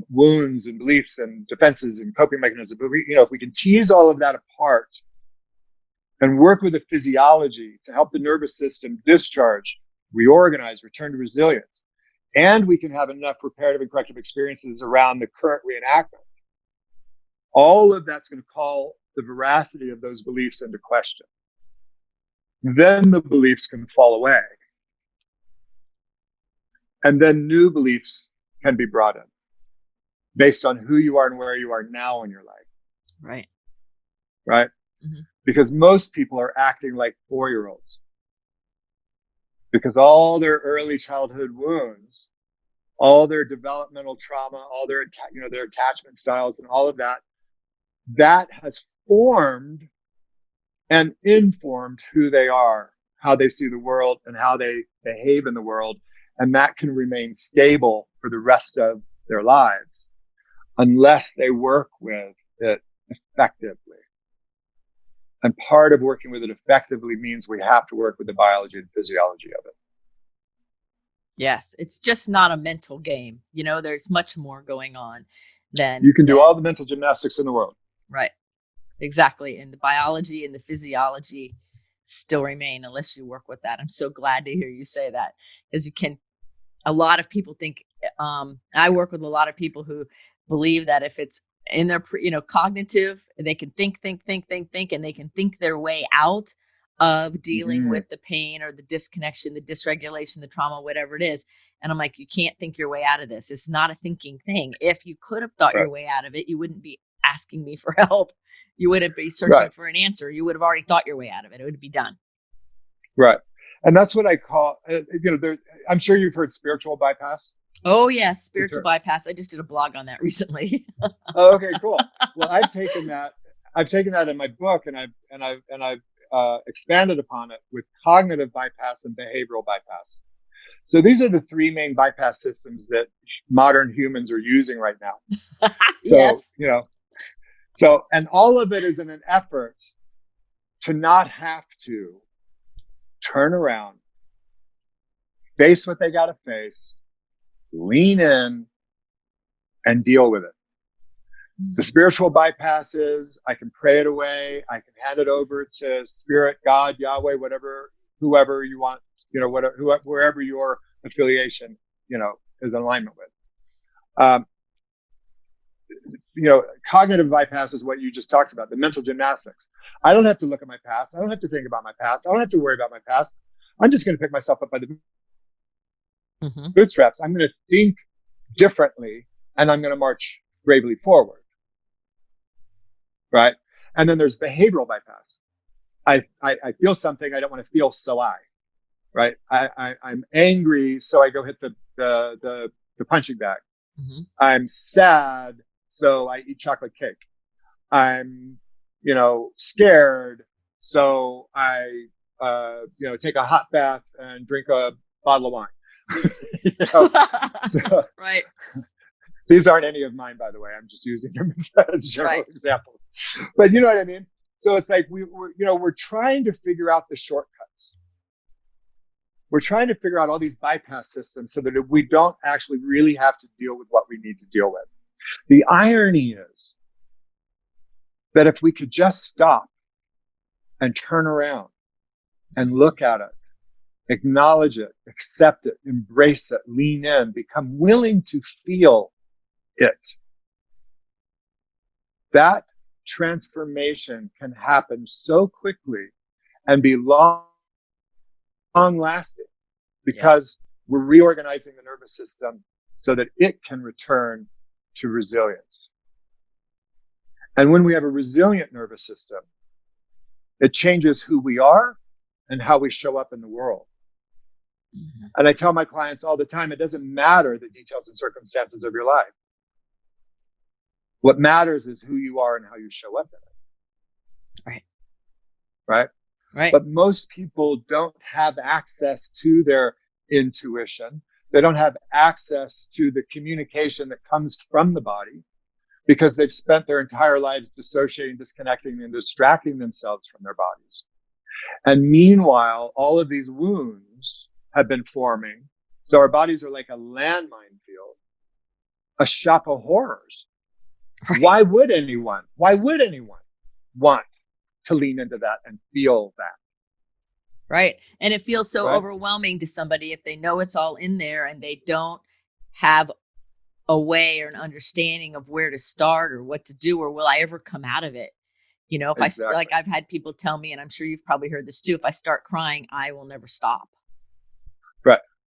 wounds and beliefs and defenses and coping mechanisms, if we can tease all of that apart and work with the physiology to help the nervous system discharge, reorganize, return to resilience, and we can have enough reparative and corrective experiences around the current reenactment, all of that's going to call the veracity of those beliefs into question. Then the beliefs can fall away. And then new beliefs can be brought in based on who you are and where you are now in your life. Right. Right? Mm-hmm. Because most people are acting like 4-year-olds. Because all their early childhood wounds, all their developmental trauma, all their attachment styles and all of that has formed and informed who they are, how they see the world, and how they behave in the world. And that can remain stable for the rest of their lives unless they work with it effectively. And part of working with it effectively means we have to work with the biology and physiology of it. Yes, it's just not a mental game. There's much more going on than you can do all the mental gymnastics in the world. Right. Exactly. And the biology and the physiology still remain unless you work with that. I'm so glad to hear you say that, because a lot of people think, I work with a lot of people who believe that if it's in their, cognitive, they can think, and they can think their way out of dealing mm-hmm. with the pain or the disconnection, the dysregulation, the trauma, whatever it is. And I'm like, you can't think your way out of this. It's not a thinking thing. If you could have thought your way out of it, you wouldn't be asking me for help. You wouldn't be searching for an answer. You would have already thought your way out of it. It would be done. Right. And that's what I call, I'm sure you've heard spiritual bypass. Oh yes. Spiritual bypass. I just did a blog on that recently. Oh, okay, cool. Well, I've taken that in my book, and I've expanded upon it with cognitive bypass and behavioral bypass. So these are the 3 main bypass systems that modern humans are using right now. So, yes. And all of it is in an effort to not have to turn around, face what they got to face, lean in, and deal with it. Mm-hmm. The spiritual bypass is, I can pray it away. I can hand it over to Spirit, God, Yahweh, whoever you want, wherever your affiliation, is in alignment with. cognitive bypass is what you just talked about, the mental gymnastics. I don't have to look at my past. I don't have to think about my past. I don't have to worry about my past. I'm just going to pick myself up by the bootstraps. I'm going to think differently, and I'm going to march bravely forward. Right. And then there's behavioral bypass. I feel something I don't want to feel, so right. I'm angry, so I go hit the punching bag. I'm sad, so I eat chocolate cake. I'm, scared, so I, take a hot bath and drink a bottle of wine. So, right. These aren't any of mine, by the way. I'm just using them as general examples. But you know what I mean? So it's like we're trying to figure out the shortcuts. We're trying to figure out all these bypass systems so that we don't actually really have to deal with what we need to deal with. The irony is that if we could just stop and turn around and look at it, acknowledge it, accept it, embrace it, lean in, become willing to feel it, that transformation can happen so quickly and be long lasting because we're reorganizing the nervous system so that it can return to resilience. And when we have a resilient nervous system, it changes who we are and how we show up in the world. And I tell my clients all the time, it doesn't matter the details and circumstances of your life. What matters is who you are and how you show up in it. Right. But most people don't have access to their intuition. They don't have access to the communication that comes from the body because they've spent their entire lives dissociating, disconnecting, and distracting themselves from their bodies. And meanwhile, all of these wounds have been forming. So our bodies are like a landmine field, a shop of horrors. Right. Why would anyone want to lean into that and feel that? Right. And it feels so overwhelming to somebody if they know it's all in there and they don't have a way or an understanding of where to start or what to do, or will I ever come out of it? If I've had people tell me, and I'm sure you've probably heard this too, if I start crying, I will never stop.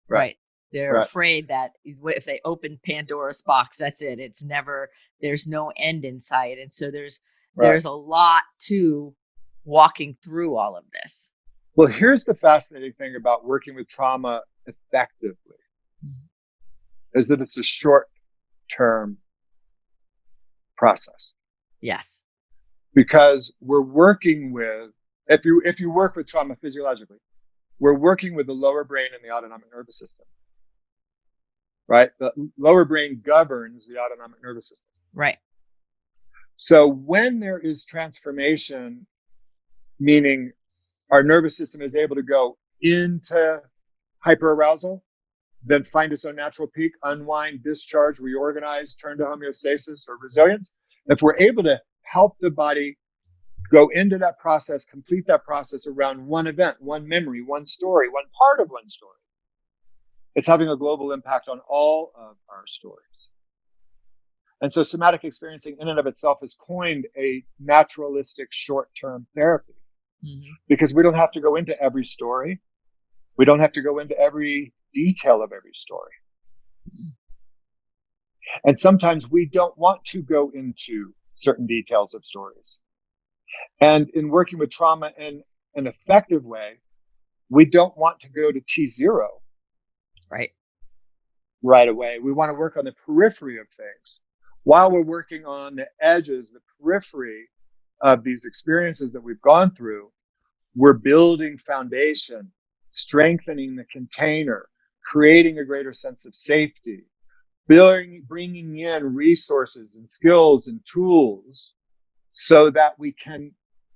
Right. They're afraid that if they open Pandora's box, that's it. It's never, there's no end in sight. And so there's a lot to walking through all of this. Well, here's the fascinating thing about working with trauma effectively is that it's a short-term process. Yes. Because we're working with, if you work with trauma physiologically, we're working with the lower brain and the autonomic nervous system. Right? The lower brain governs the autonomic nervous system. Right. So when there is transformation, meaning our nervous system is able to go into hyperarousal, then find its own natural peak, unwind, discharge, reorganize, turn to homeostasis or resilience. If we're able to help the body go into that process, complete that process around one event, one memory, one story, one part of one story, it's having a global impact on all of our stories. And so somatic experiencing in and of itself has coined a naturalistic short-term therapy because we don't have to go into every story. We don't have to go into every detail of every story. And sometimes we don't want to go into certain details of stories. And in working with trauma in an effective way, we don't want to go to T0 right away. We want to work on the periphery of things while we're working on the edges, the periphery of these experiences that we've gone through. We're building foundation, strengthening the container, creating a greater sense of safety, bringing in resources and skills and tools so that we can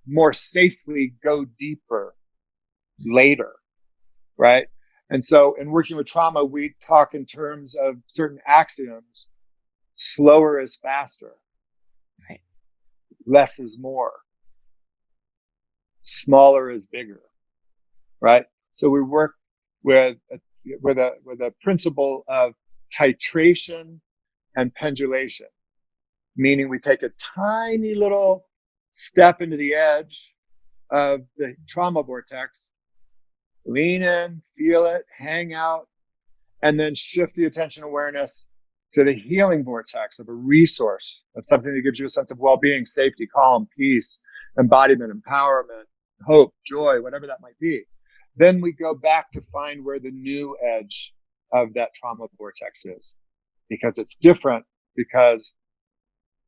more safely go deeper later, right? And so in working with trauma, we talk in terms of certain axioms. Slower is faster. Right. Less is more. Smaller is bigger, right? So we work with a principle of titration and pendulation. meaning we take a tiny little step into the edge of the trauma vortex, lean in, feel it, hang out, and then shift the attention awareness to the healing vortex of a resource, of something that gives you a sense of well-being, safety, calm, peace, embodiment, empowerment, hope, joy, whatever that might be. Then we go back to find where the new edge of that trauma vortex is, because it's different because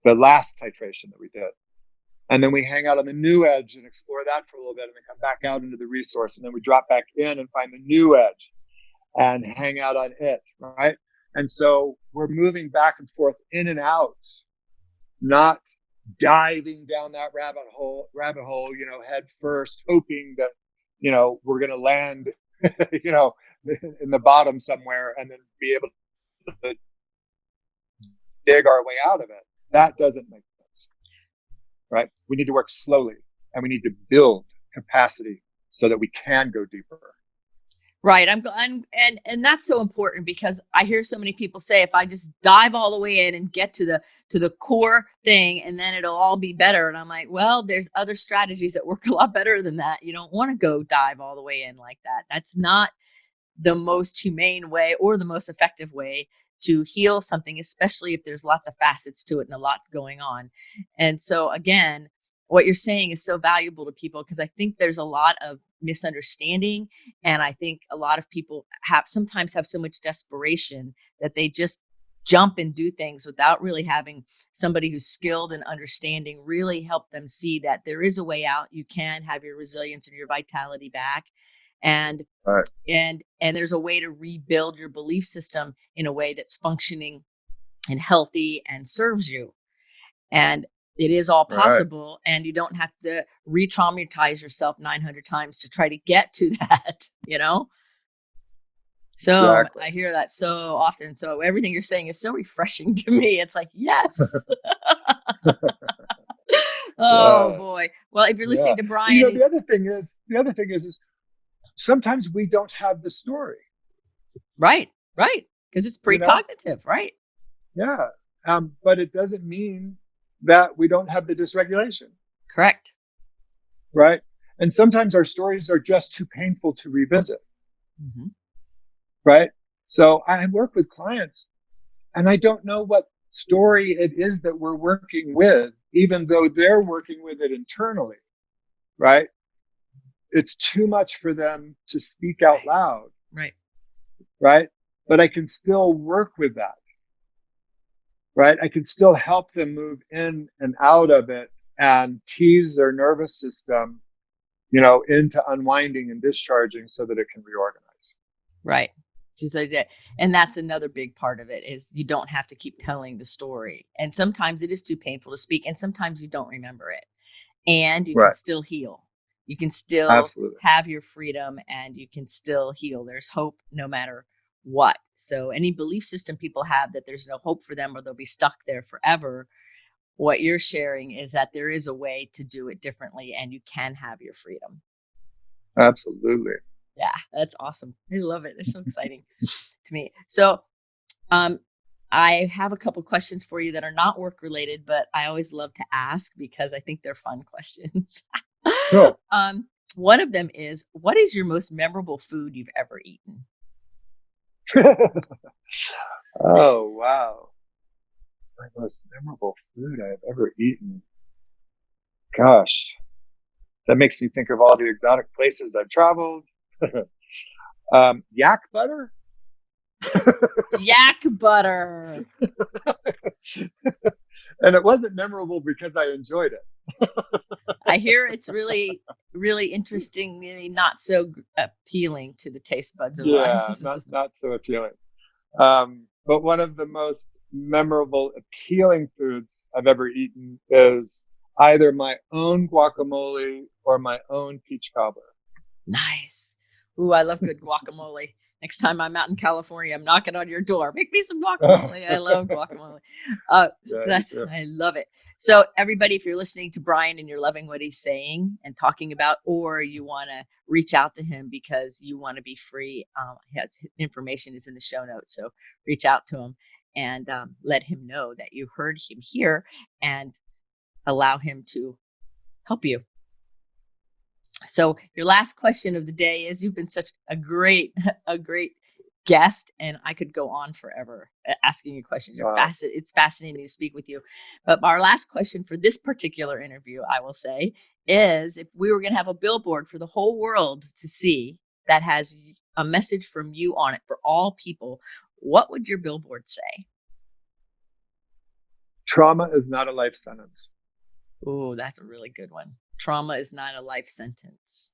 the last titration that we did. And then we hang out on the new edge and explore that for a little bit, and then come back out into the resource. And then we drop back in and find the new edge and hang out on it, right? And so we're moving back and forth in and out, not diving down that rabbit hole, head first, hoping that, we're going to land, in the bottom somewhere and then be able to dig our way out of it. That doesn't make sense, right? We need to work slowly, and we need to build capacity so that we can go deeper. Right. And that's so important, because I hear so many people say, if I just dive all the way in and get to the core thing, and then it'll all be better. And I'm like, well, there's other strategies that work a lot better than that. You don't want to go dive all the way in like that. That's not the most humane way or the most effective way to heal something, especially if there's lots of facets to it and a lot going on. And so again, what you're saying is so valuable to people, because I think there's a lot of misunderstanding. And I think a lot of people sometimes have so much desperation that they just jump and do things without really having somebody who's skilled and understanding really help them see that there is a way out. You can have your resilience and your vitality back. And right. and there's a way to rebuild your belief system in a way that's functioning and healthy and serves you. And it is all possible, right. And you don't have to re-traumatize yourself 900 times to try to get to that, So exactly. I hear that so often. So everything you're saying is so refreshing to me. It's like, yes. Oh boy. Well, if you're listening to Brian, the other thing is sometimes we don't have the story. Right. Because it's precognitive, right? Yeah. But it doesn't mean that we don't have the dysregulation. Correct. Right. And sometimes our stories are just too painful to revisit. Mm-hmm. Right. So I work with clients, and I don't know what story it is that we're working with, even though they're working with it internally. Right. It's too much for them to speak out loud. Right. Right. But I can still work with that. Right. I can still help them move in and out of it and tease their nervous system, into unwinding and discharging so that it can reorganize. Right. Just like that. And that's another big part of it, is you don't have to keep telling the story. And sometimes it is too painful to speak, and sometimes you don't remember it, and you can still heal. You can still Absolutely. have your freedom, and you can still heal. There's hope no matter what. So any belief system people have that there's no hope for them or they'll be stuck there forever, what you're sharing is that there is a way to do it differently, and you can have your freedom. Absolutely. Yeah, that's awesome. I love it. It's so exciting to me. So I have a couple questions for you that are not work related, but I always love to ask because I think they're fun questions. Cool. One of them is, what is your most memorable food you've ever eaten? Oh, wow. My most memorable food I've ever eaten. Gosh, that makes me think of all the exotic places I've traveled. Yak butter? Yak butter. And it wasn't memorable because I enjoyed it. I hear it's really, really interestingly not so appealing to the taste buds of us. not so appealing. But one of the most memorable, appealing foods I've ever eaten is either my own guacamole or my own peach cobbler. Nice. Ooh, I love good guacamole. Next time I'm out in California, I'm knocking on your door. Make me some guacamole. I love guacamole. I love it. So everybody, if you're listening to Brian and you're loving what he's saying and talking about, or you want to reach out to him because you want to be free, his information is in the show notes. So reach out to him. and let him know that you heard him here and allow him to help you. So your last question of the day is, you've been such a great guest, and I could go on forever asking you questions. Wow. It's fascinating to speak with you. But our last question for this particular interview, I will say, is if we were going to have a billboard for the whole world to see that has a message from you on it for all people, what would your billboard say? Trauma is not a life sentence. Oh, that's a really good one. Trauma is not a life sentence,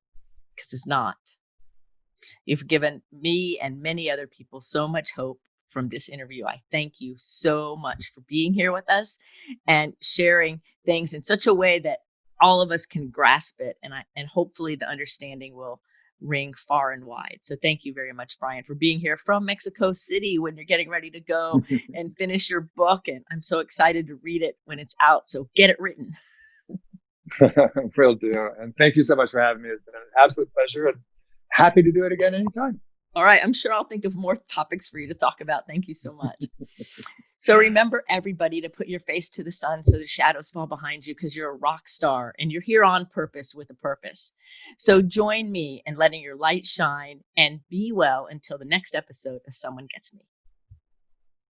because it's not. You've given me and many other people so much hope from this interview. I thank you so much for being here with us and sharing things in such a way that all of us can grasp it. And hopefully the understanding will ring far and wide. So thank you very much, Brian, for being here from Mexico City when you're getting ready to go and finish your book. And I'm so excited to read it when it's out. So get it written. Will do. And thank you so much for having me. It's been an absolute pleasure, and happy to do it again anytime. All right. I'm sure I'll think of more topics for you to talk about. Thank you so much. So remember, everybody, to put your face to the sun so the shadows fall behind you, because you're a rock star and you're here on purpose with a purpose. So join me in letting your light shine, and be well until the next episode of Someone Gets Me.